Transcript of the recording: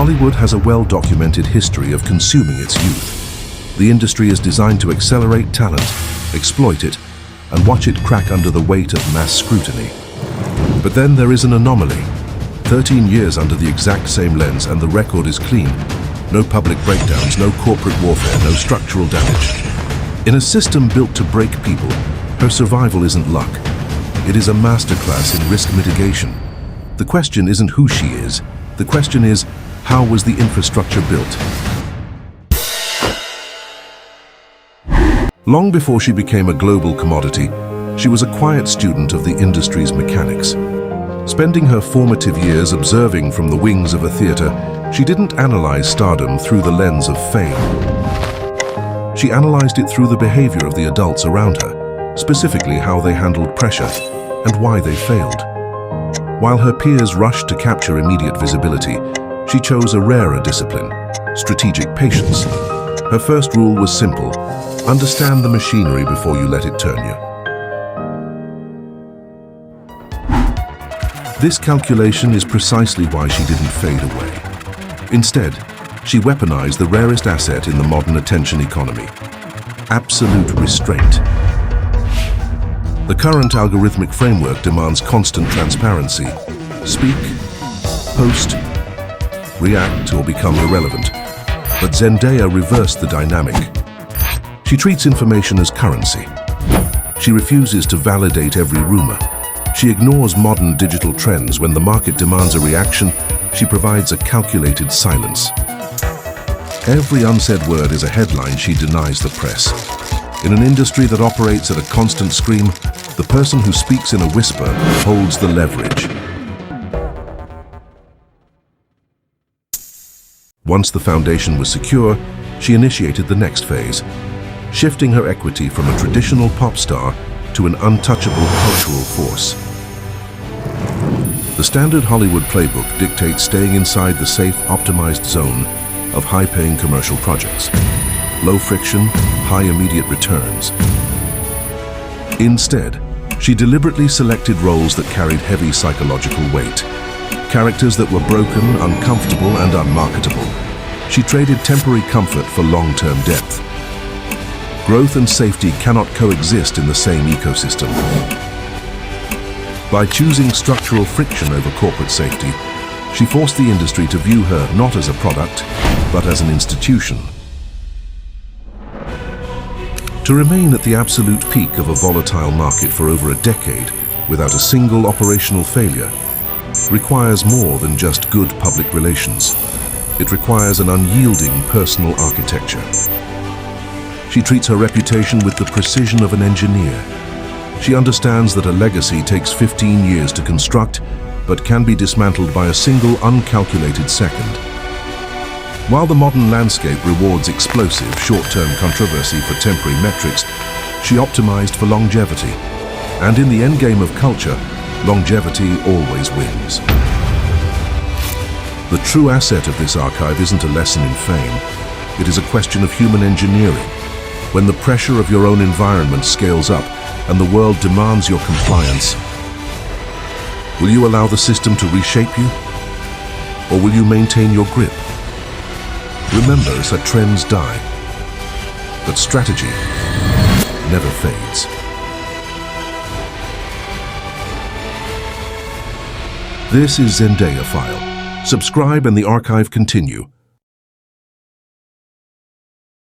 Hollywood has a well-documented history of consuming its youth. The industry is designed to accelerate talent, exploit it, and watch it crack under the weight of mass scrutiny. But then there is an anomaly. 13 years under the exact same lens and the record is clean. No public breakdowns, no corporate warfare, no structural damage. In a system built to break people, her survival isn't luck. It is a masterclass in risk mitigation. The question isn't who she is. The question is, how was the infrastructure built? Long before she became a global commodity, she was a quiet student of the industry's mechanics. Spending her formative years observing from the wings of a theater, she didn't analyze stardom through the lens of fame. She analyzed it through the behavior of the adults around her, specifically how they handled pressure and why they failed. While her peers rushed to capture immediate visibility, she chose a rarer discipline, strategic patience. Her first rule was simple: understand the machinery before you let it turn you. This calculation is precisely why she didn't fade away. Instead, she weaponized the rarest asset in the modern attention economy: absolute restraint. The current algorithmic framework demands constant transparency. Speak, post, react, or become irrelevant. But Zendaya reversed the dynamic. She treats information as currency. She refuses to validate every rumor. She ignores modern digital trends. When the market demands a reaction, she provides a calculated silence. Every unsaid word is a headline she denies the press. In an industry that operates at a constant scream, the person who speaks in a whisper holds the leverage. Once the foundation was secure, she initiated the next phase, shifting her equity from a traditional pop star to an untouchable cultural force. The standard Hollywood playbook dictates staying inside the safe, optimized zone of high-paying commercial projects. Low friction, high immediate returns. Instead, she deliberately selected roles that carried heavy psychological weight. Characters that were broken, uncomfortable, and unmarketable. She traded temporary comfort for long-term depth. Growth and safety cannot coexist in the same ecosystem. By choosing structural friction over corporate safety, she forced the industry to view her not as a product, but as an institution. To remain at the absolute peak of a volatile market for over a decade without a single operational failure requires more than just good public relations. It requires an unyielding personal architecture. She treats her reputation with the precision of an engineer. She understands that a legacy takes 15 years to construct, but can be dismantled by a single uncalculated second. While the modern landscape rewards explosive, short-term controversy for temporary metrics, she optimized for longevity. And in the endgame of culture, longevity always wins. The true asset of this archive isn't a lesson in fame. It is a question of human engineering. When the pressure of your own environment scales up and the world demands your compliance, will you allow the system to reshape you? Or will you maintain your grip? Remember that trends die, but strategy never fades. This is Zendaya File. Subscribe and the archive continue.